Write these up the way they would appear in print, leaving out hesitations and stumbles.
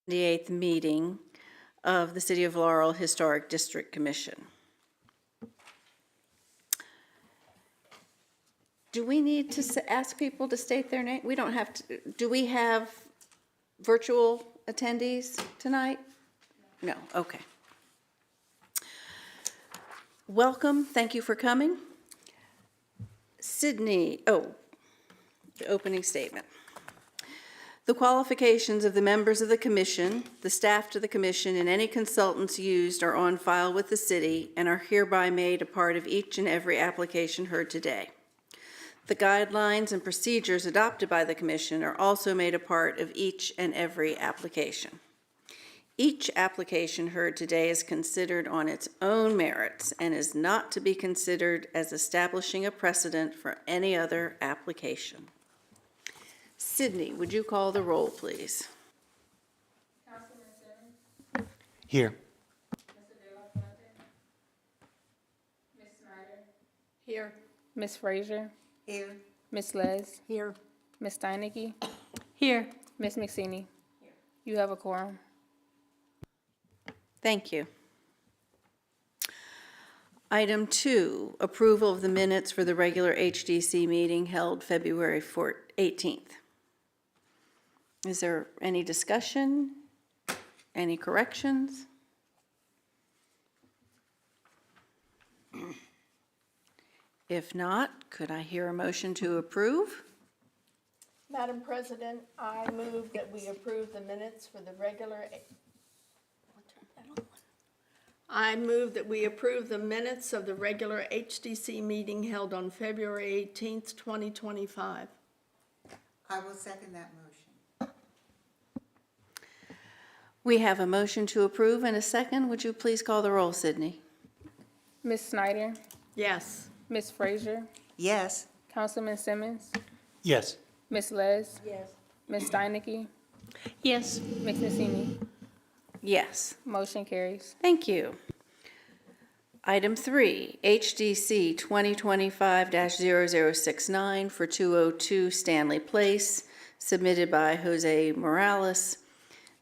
78th meeting of the City of Laurel Historic District Commission. Do we need to ask people to state their name? We don't have to. Do we have virtual attendees tonight? No, okay. Welcome, thank you for coming. Sydney, the opening statement. The qualifications of the members of the commission, the staff to the commission, and any consultants used are on file with the city and are hereby made a part of each and every application heard today. The guidelines and procedures adopted by the commission are also made a part of each and every application. Each application heard today is considered on its own merits and is not to be considered as establishing a precedent for any other application. Sydney, would you call the roll, please? Councilman Simmons. Here. Mr. De La Fuente. Ms. Snyder. Here. Ms. Frazier. Here. Ms. Les. Here. Ms. Steinecke. Here. Ms. McSeany. Here. You have a quorum. Thank you. Item 2, approval of the minutes for the regular HDC meeting held February 18th. Is there any discussion? Any corrections? If not, could I hear a motion to approve? Madam President, I move that we approve the minutes for the regular. I move that we approve the minutes of the regular HDC meeting held on February 18th, 2025. I will second that motion. We have a motion to approve and a second. Would you please call the roll, Sydney? Ms. Snyder. Yes. Ms. Frazier. Yes. Councilman Simmons. Yes. Ms. Les. Yes. Ms. Steinecke. Yes. Ms. McSeany. Yes. Motion carries. Thank you. Item 3, HDC 2025-0069 for 202 Stanley Place, submitted by Jose Morales.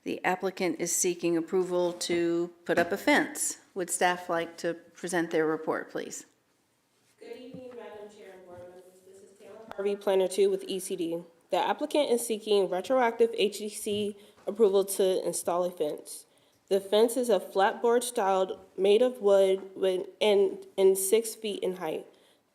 The applicant is seeking approval to put up a fence. Would staff like to present their report, please? Good evening, Madam Chair and Board members. This is Taylor Harvey, Planner 2 with ECD. The applicant is seeking retroactive HDC approval to install a fence. The fence is a flatboard styled, made of wood and 6 feet in height.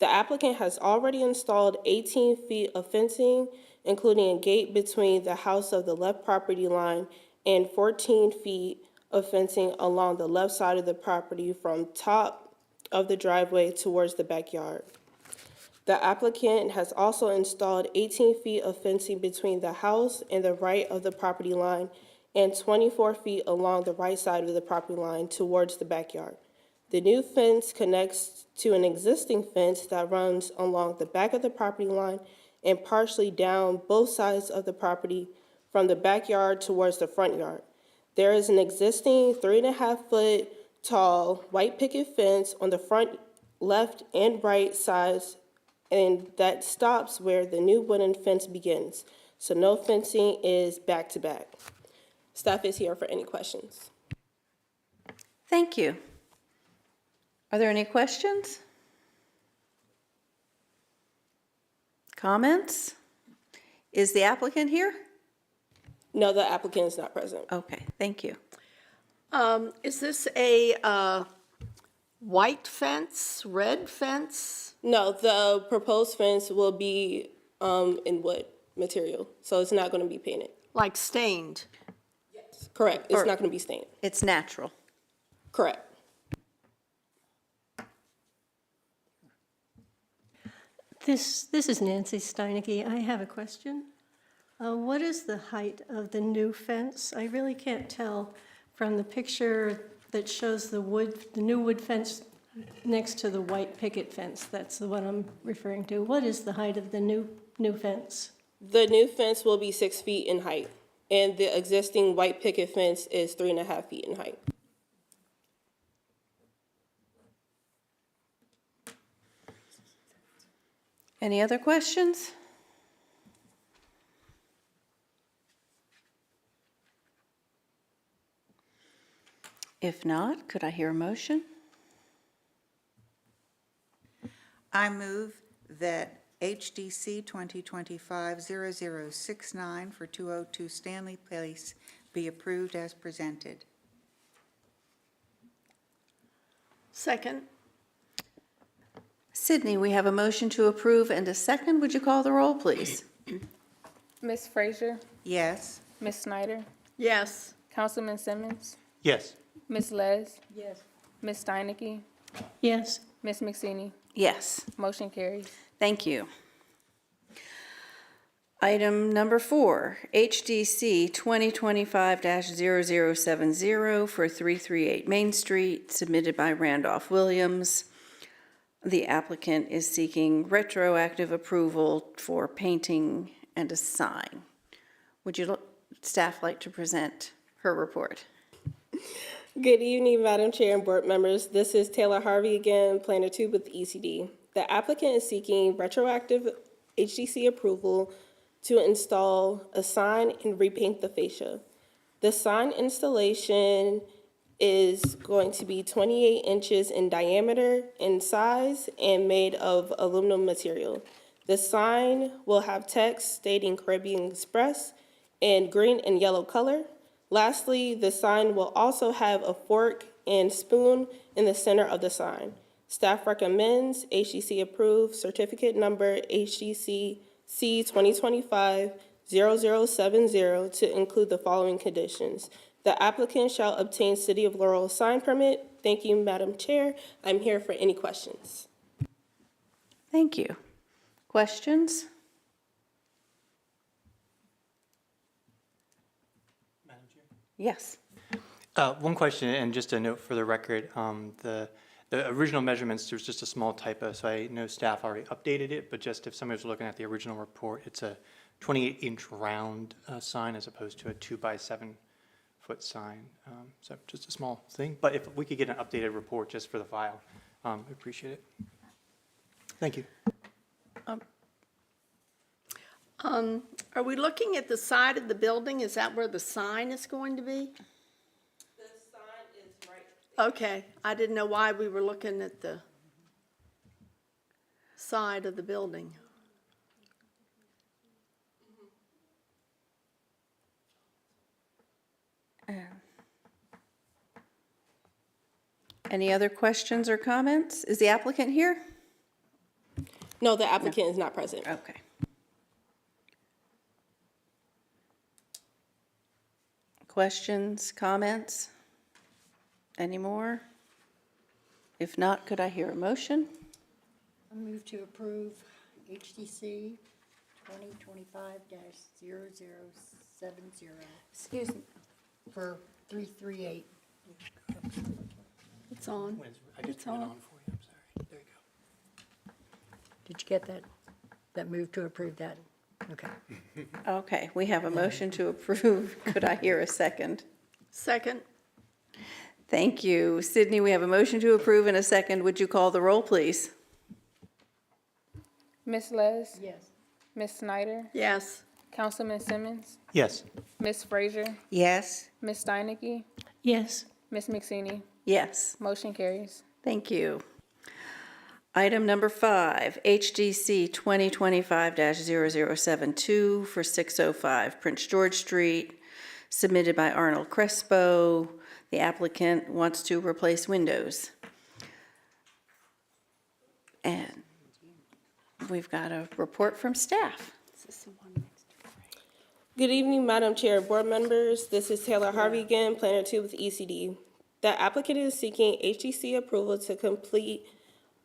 The applicant has already installed 18 feet of fencing, including a gate between the house of the left property line and 14 feet of fencing along the left side of the property from top of the driveway towards the backyard. The applicant has also installed 18 feet of fencing between the house and the right of the property line and 24 feet along the right side of the property line towards the backyard. The new fence connects to an existing fence that runs along the back of the property line and partially down both sides of the property from the backyard towards the front yard. There is an existing 3.5-foot tall white picket fence on the front left and right sides, and that stops where the new wooden fence begins. So no fencing is back to back. Staff is here for any questions. Thank you. Are there any questions? Comments? Is the applicant here? No, the applicant is not present. Okay, thank you. Is this a white fence, red fence? No, the proposed fence will be in wood material, so it's not going to be painted. Like stained? Correct. It's not going to be stained. It's natural. Correct. This is Nancy Steinecke. I have a question. What is the height of the new fence? I really can't tell from the picture that shows the new wood fence next to the white picket fence. That's the one I'm referring to. What is the height of the new fence? The new fence will be 6 feet in height, and the existing white picket fence is 3.5 feet in height. Any other questions? If not, could I hear a motion? I move that HDC 2025-0069 for 202 Stanley Place be approved as presented. Second. Sydney, we have a motion to approve and a second. Would you call the roll, please? Ms. Frazier, Yes. Ms. Snyder, Yes. Councilman Simmons, Yes. Ms. Les. Yes. Ms. Steinecke, Yes. Ms. McSinney. Yes. Motion carries. Thank you. Item number 4, HDC 2025-0070 for 338 Main Street, submitted by Randolph Williams. The applicant is seeking retroactive approval for painting and a sign. Would you, staff, like to present her report? Good evening, Madam Chair and board members. This is Taylor Harvey again, Planner 2 with ECD. The applicant is seeking retroactive HDC approval to install a sign and repaint the fascia. The sign installation is going to be 28 inches in diameter and size and made of aluminum material. The sign will have text stating Caribe Express in green and yellow color. Lastly, the sign will also have a fork and spoon in the center of the sign. Staff recommends HDC approved certificate number HDC C 2025-0070 to include the following conditions. The applicant shall obtain City of Laurel sign permit. Thank you, Madam Chair. I'm here for any questions. Thank you. Questions? Madam Chair? Yes. One question, and just a note for the record, the original measurements, there's just a small typo, so I know staff already updated it, but just if somebody was looking at the original report, it's a 28-inch round sign as opposed to a 2-by-7-foot sign. So just a small thing, but if we could get an updated report just for the file, we appreciate it. Thank you. Are we looking at the side of the building? Is that where the sign is going to be? The sign is right. Okay, I didn't know why we were looking at the side of the building. Any other questions or comments? Is the applicant here? No, the applicant is not present. Okay. Questions, comments? Any more? If not, could I hear a motion? I move to approve HDC 2025-0070 Excuse me. for 338. It's on. I just turned it on for you, I'm sorry. There you go. Did you get that? That move to approve that? Okay. Okay, we have a motion to approve. Could I hear a second? Second. Thank you. Sydney, we have a motion to approve and a second. Would you call the roll, please? Ms. Les, Yes. Ms. Snyder, Yes. Councilman Simmons, Yes. Ms. Frazier, Yes. Ms. Steinecke, Yes. Ms. McSinney. Yes. Motion carries. Thank you. Item number 5, HDC 2025-0072 for 605 Prince George Street, submitted by Arnold Crespo. The applicant wants to replace windows. And we've got a report from staff. Good evening, Madam Chair, board members. This is Taylor Harvey again, Planner 2 with ECD. The applicant is seeking HDC approval to complete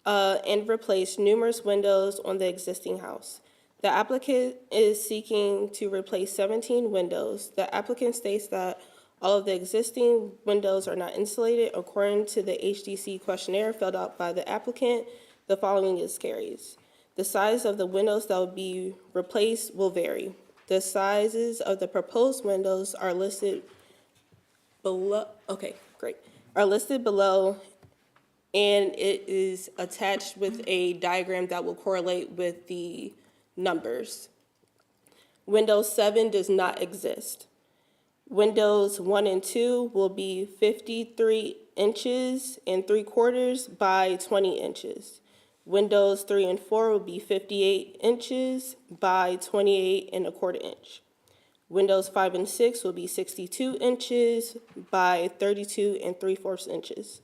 and replace numerous windows on the existing house. The applicant is seeking to replace 17 windows. The applicant states that all of the existing windows are not insulated. According to the HDC questionnaire filled out by the applicant, the following is carries. The size of the windows that will be replaced will vary. The sizes of the proposed windows are listed below, are listed below, and it is attached with a diagram that will correlate with the numbers. Window 7 does not exist. Windows 1 and 2 will be 53 inches and 3/4 by 20 inches. Windows 3 and 4 will be 58 inches by 28 1/4 inch. Windows 5 and 6 will be 62 inches by 32 3/4 inches.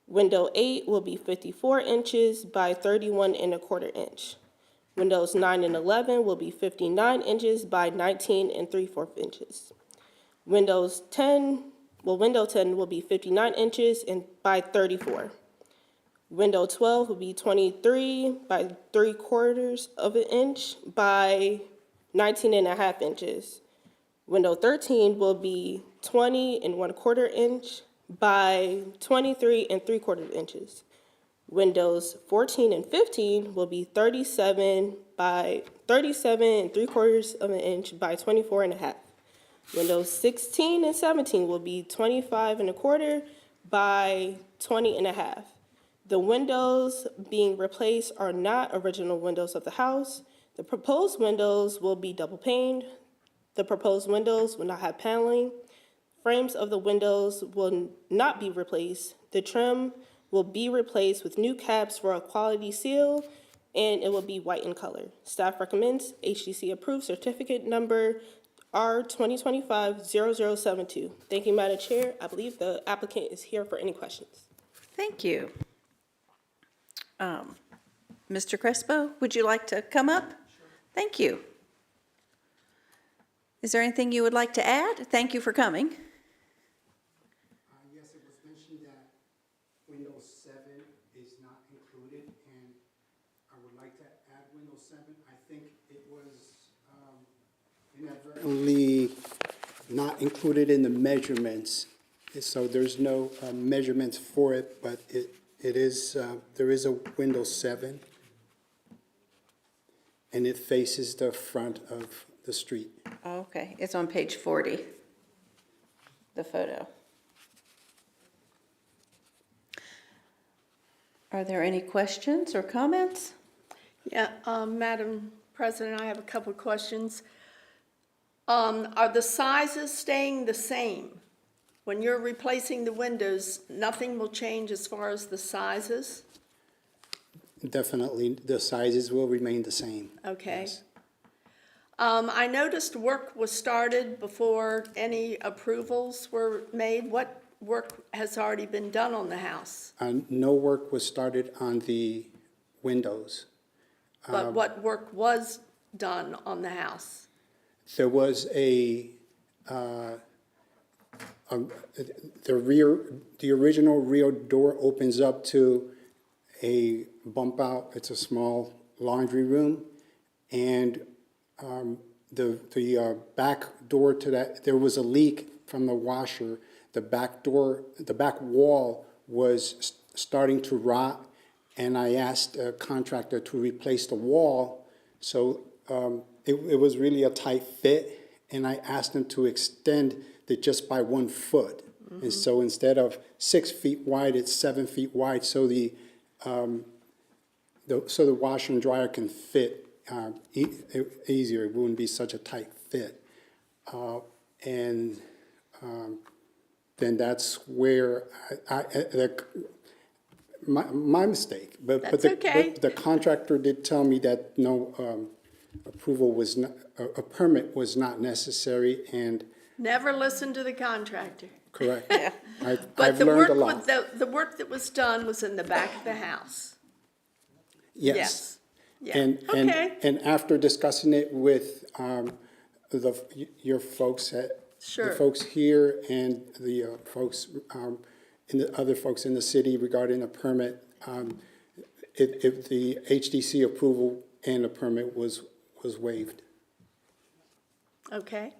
Window 8 will be 54 inches by 31 1/4 inch. Windows 9 and 11 will be 59 inches by 19 3/4 inches. Window 10 will be 59 inches and by 34. Window 12 will be 23 by 3/4 of an inch by 19 1/2 inches. Window 13 will be 20 1/4 inch by 23 3/4 inches. Windows 14 and 15 will be 37 by 37 3/4 of an inch by 24 1/2. Windows 16 and 17 will be 25 1/4 by 20 1/2. The windows being replaced are not original windows of the house. The proposed windows will be double paned. The proposed windows will not have paneling. Frames of the windows will not be replaced. The trim will be replaced with new caps for a quality seal, and it will be white in color. Staff recommends HDC approved certificate number R 2025-0072. Thank you, Madam Chair. I believe the applicant is here for any questions. Thank you. Mr. Crespo, would you like to come up? Thank you. Is there anything you would like to add? Thank you for coming. Yes, it was mentioned that Windows 7 is not included, and I would like to add Windows 7. I think it was inadvertently not included in the measurements, so there's no measurements for it, but it is, there is a Windows 7, and it faces the front of the street. Okay, it's on page 40, the photo. Are there any questions or comments? Yeah, Madam President, I have a couple of questions. Are the sizes staying the same? When you're replacing the windows, nothing will change as far as the sizes? Definitely, the sizes will remain the same. Okay. Yes. I noticed work was started before any approvals were made. What work has already been done on the house? No work was started on the windows. But what work was done on the house? There was the original rear door opens up to a bump out. It's a small laundry room, and the back door to that, there was a leak from the washer. The back door, the back wall was starting to rot, and I asked a contractor to replace the wall. So it was really a tight fit, and I asked him to extend it just by 1 foot. Mm-hmm. And so instead of 6 feet wide, it's 7 feet wide, so the washer and dryer can fit easier. It wouldn't be such a tight fit. Then that's where my mistake. But the contractor did tell me that no approval was not, a permit was not necessary, and Never listen to the contractor. correct. Yeah. I've learned a lot. The work that was done was in the back of the house. Yes. Yeah. And after discussing it with your folks at Sure. the folks here and the folks and the other folks in the city regarding a permit, if the HDC approval and a permit was waived. Okay.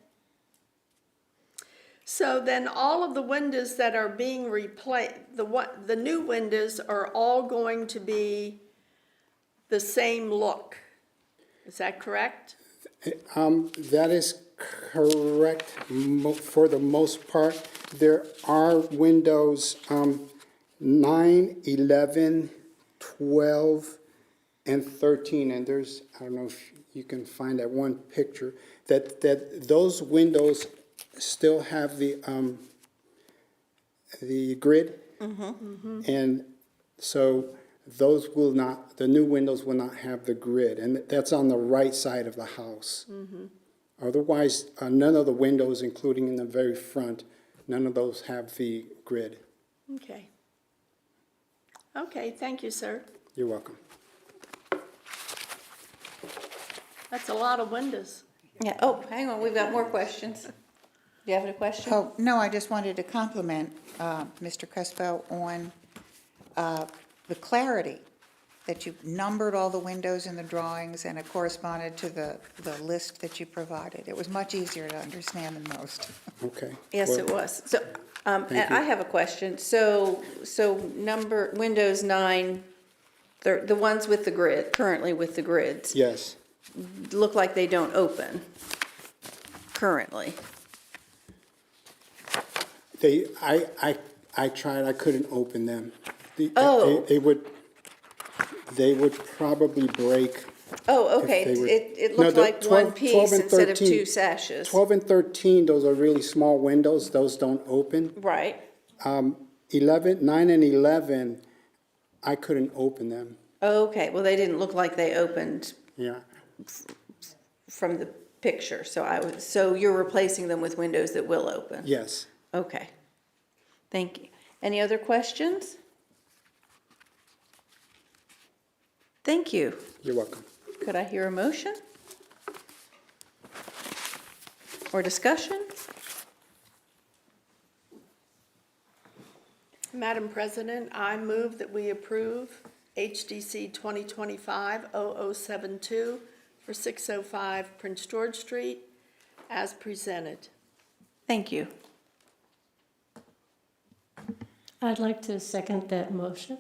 So then all of the windows that are being replaced, the new windows are all going to be the same look. Is that correct? That is correct for the most part. There are windows 9, 11, 12, and 13, and there's, I don't know if you can find that one picture, that those windows still have the grid. And so those will not, the new windows will not have the grid, and that's on the right side of the house. Otherwise, none of the windows, including in the very front, none of those have the grid. Okay. Okay, thank you, sir. You're welcome. That's a lot of windows. Yeah, oh, hang on, we've got more questions. Do you have any question? Oh, no, I just wanted to compliment Mr. Crespo on the clarity that you numbered all the windows in the drawings, and it corresponded to the list that you provided. It was much easier to understand than most. Okay. Yes, Well, it was. So, and Thank you. I have a question. So Windows 9, the ones with the grid, currently with the grids, Yes, look like they don't open currently. I tried, I couldn't open them. Oh. They would probably break. Oh, okay. If they were- It No, looked the like 12 one piece 12 and instead of 13 two sashes. 12 and 13, those are really small windows, those don't open. Right. 9 and 11, I couldn't open them, Okay, well, they didn't look like they opened yeah. from the picture, so you're replacing them with windows that will open? Yes, Okay. Thank you. Any other questions? Thank you. you're welcome. Could I hear a motion? Or discussion? Madam President, I move that we approve HDC 2025-0072 for 605 Prince George Street as presented. Thank you. I'd like to second that motion.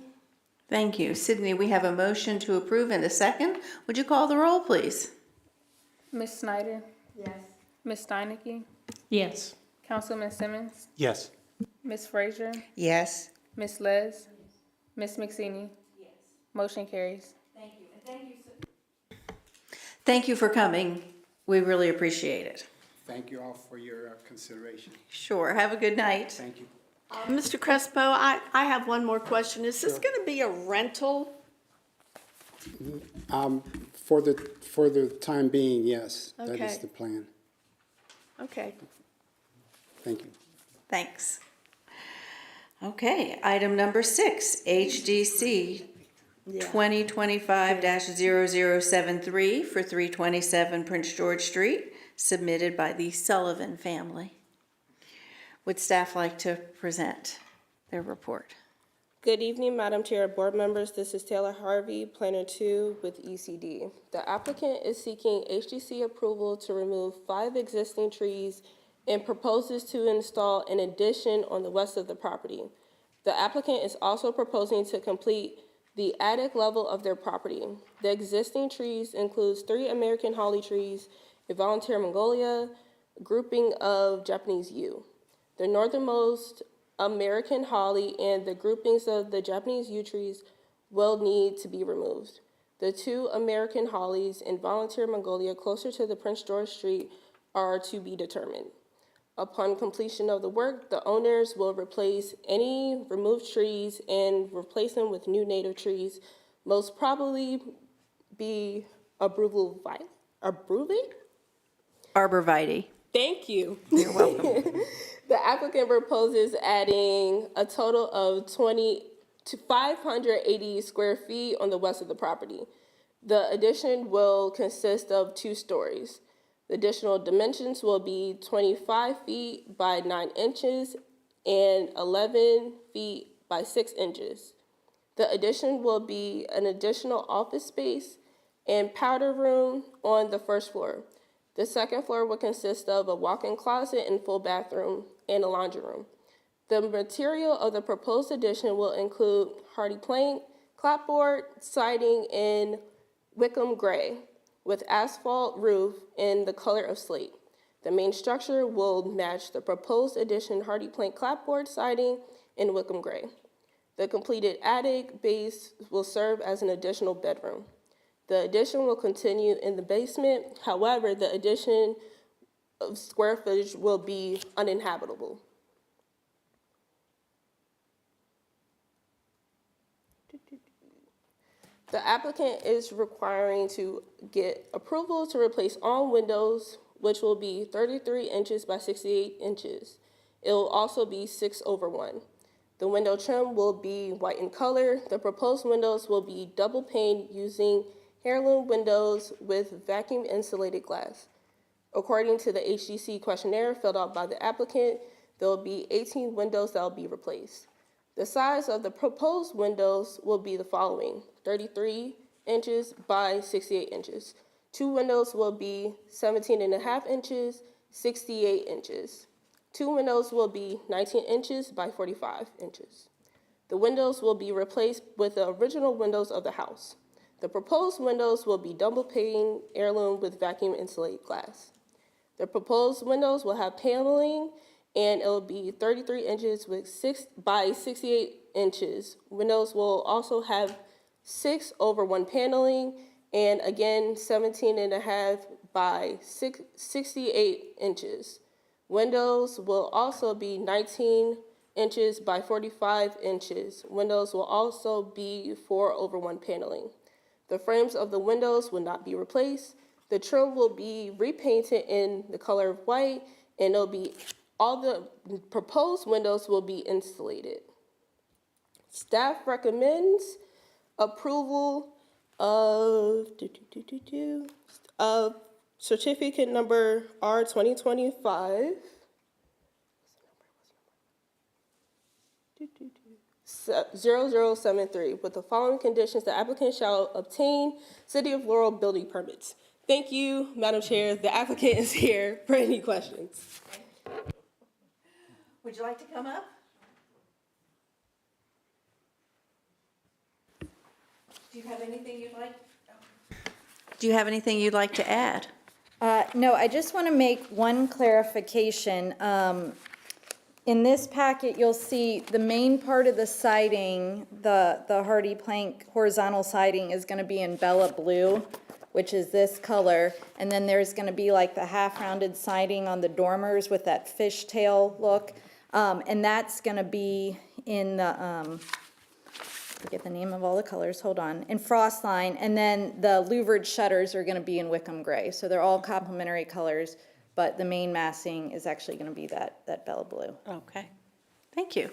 Thank you. Sydney, we have a motion to approve and a second. Would you call the roll, please? Ms. Snyder? Yes. Ms. Steinecke? Yes. Councilman Simmons? Yes. Ms. Frazier? Yes, Ms. Les? Ms. McSinney? Yes. Motion carries. Thank you for coming. We really appreciate it. Thank you all for your consideration. Sure. Have a good night. Thank you. Mr. Crespo, I have one more question. Is this going to be a rental? For the time being, yes, that is Okay. the plan. Okay. Thank you. Thanks. Okay, item number 6, HDC 2025-0073 for 327 Prince George Street, submitted by the Sullivan family. Would staff like to present their report? Good evening, Madam Chair, board members. This is Taylor Harvey, Planner 2 with ECD. The applicant is seeking HDC approval to remove 5 existing trees and proposes to install an addition on the west of the property. The applicant is also proposing to complete the attic level of their property. The existing trees includes 3 American holly trees, a volunteer magnolia, grouping of Japanese yew. The northernmost American holly and the groupings of the Japanese yew trees will need to be removed. The 2 American hollies and volunteer magnolia closer to the Prince George Street are to be determined. Upon completion of the work, the owners will replace any removed trees and replace them with new native trees, most probably be arborvitae? Arborvitae. Thank you. You're welcome. The applicant proposes adding a total of 20 to 580 square feet on the west of the property. The addition will consist of 2 stories. The additional dimensions will be 25 feet by 9 inches and 11 feet by 6 inches. The addition will be an additional office space and powder room on the first floor. The second floor will consist of a walk-in closet and full bathroom and a laundry room. The material of the proposed addition will include hardy plank, clapboard, siding in Wickham gray, with asphalt roof in the color of slate. The main structure will match the proposed addition hardy plank clapboard siding in Wickham gray. The completed attic base will serve as an additional bedroom. The addition will continue in the basement. However, the addition of square footage will be uninhabitable. The applicant is requiring to get approval to replace all windows, which will be 33 inches by 68 inches. It will also be 6/1. The window trim will be white in color. The proposed windows will be double pane using heirloom windows with vacuum insulated glass. According to the HDC questionnaire filled out by the applicant, there will be 18 windows that will be replaced. The size of the proposed windows will be the following: 33 inches by 68 inches. 2 windows will be 17.5 inches, 68 inches. 2 windows will be 19 inches by 45 inches. The windows will be replaced with the original windows of the house. The proposed windows will be double pane heirloom with vacuum insulated glass. The proposed windows will have paneling, and it will be 33 inches with 6 by 68 inches. Windows will also have 6/1 paneling, and again 17.5 by 68 inches. Windows will also be 19 inches by 45 inches. Windows will also be 4/1 paneling. The frames of the windows will not be replaced. The trim will be repainted in the color of white, and all the proposed windows will be insulated. Staff recommends approval of certificate number R 2025 0073 with the following conditions: the applicant shall obtain City of Laurel building permits. Thank you, Madam Chair. The applicant is here for any questions. Would you like to come up? Do you have anything you'd like to add? No, I just want to make one clarification. In this packet, you'll see the main part of the siding, the hardy plank horizontal siding is going to be in Bella Blue, which is this color. And then there's going to be like the half-rounded siding on the dormers with that fishtail look. And that's going to be in the, I forget the name of all the colors, hold on, in frost line. And then the louvered shutters are going to be in Wickham gray. So they're all complementary colors, but the main massing is actually going to be that Bella Blue. Okay, thank you.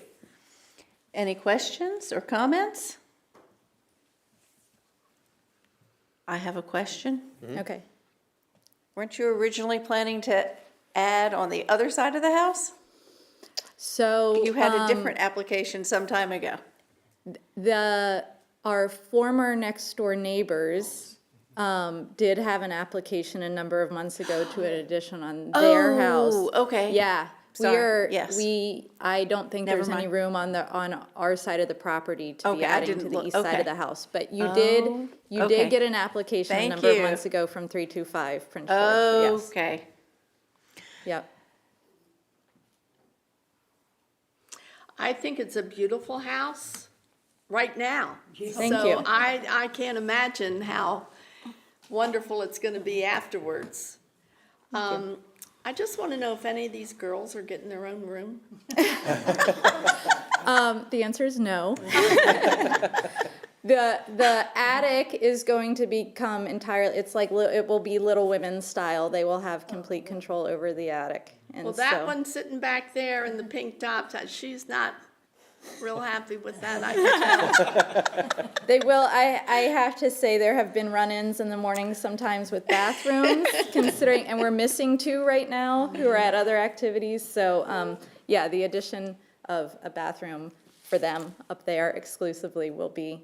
Any questions or comments? I have a question. Okay. Weren't you originally planning to add on the other side of the house? So You had a different application some time ago. our former next door neighbors did have an application a number of months ago to an addition on their house. Oh, okay. Yeah, Sorry, yes. I don't think Never there's any mind. room on our side of the property to Okay, be I adding to didn't the look- east side okay. of the house. But you okay. did get an application a Thank number of you. months ago from 325 Prince George. Yes. Okay. Yep. I think it's a beautiful house right now. Thank So you. I can't imagine how wonderful it's going to be afterwards. I just want to know if any of these girls are getting their own room. The answer is no. The attic is going to become entirely, it's like, it will be Little Women style. They will have complete control over the attic. And Well, that so- one sitting back there in the pink top, she's not real happy with that, I can tell. They will, I have to say, there have been run-ins in the morning sometimes with bathrooms, considering, and we're missing 2 right now who are at other activities. So, yeah, the addition of a bathroom for them up there exclusively will be,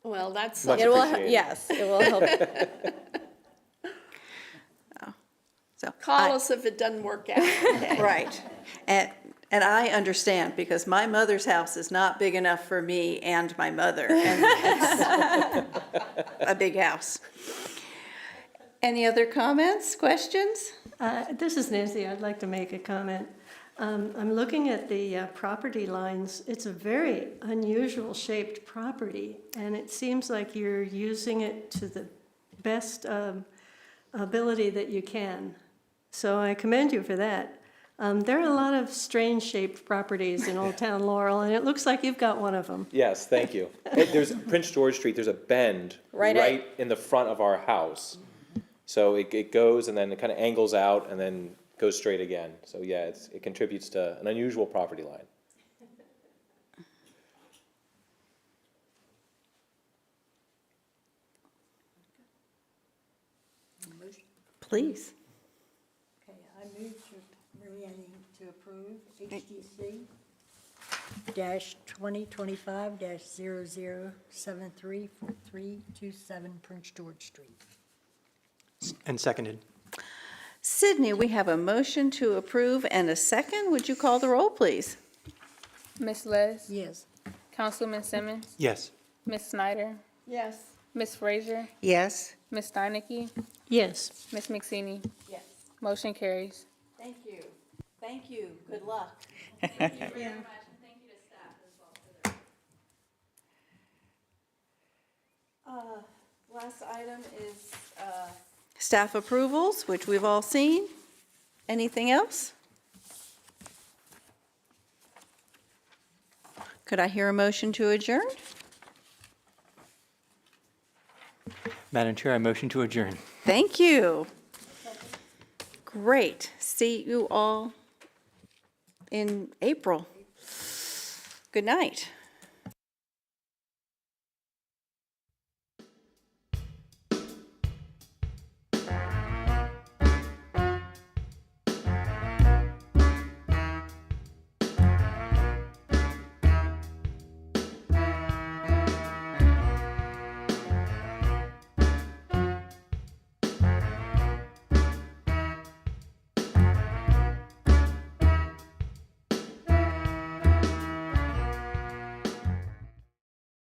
Well, that's, it will, yes, it will help. So call us if it doesn't work out. Okay. Right. And I understand, because my mother's house is not big enough for me and my mother. And it's a big house. Any other comments, questions? This is Nancy. I'd like to make a comment. I'm looking at the property lines. It's a very unusual shaped property, and it seems like you're using it to the best ability that you can. So I commend you for that. There are a lot of strange-shaped properties in Old Town Laurel, and it looks like you've got one of them. Yes, thank you. There's Prince George Street, there's a bend right in the front of our house. So it goes and then it kind of angles out and then goes straight again. So yeah, it contributes to an unusual property line. Please. Okay, I move to, Mariani, to approve HDC dash 2025-0073 for 327 Prince George Street. And seconded. Sydney, we have a motion to approve and a second. Would you call the roll, please? Ms. Les? Yes. Councilman Simmons? Yes. Ms. Snyder? Yes. Ms. Frazier? Yes. Ms. Steinecke? Yes. Ms. McSeany? Yes. Motion carries. Thank you. Thank you. Good luck. Last item is staff approvals, which we've all seen. Anything else? Could I hear a motion to adjourn? Madam Chair, I motion to adjourn. Thank you. Great. See you all in April. Good night.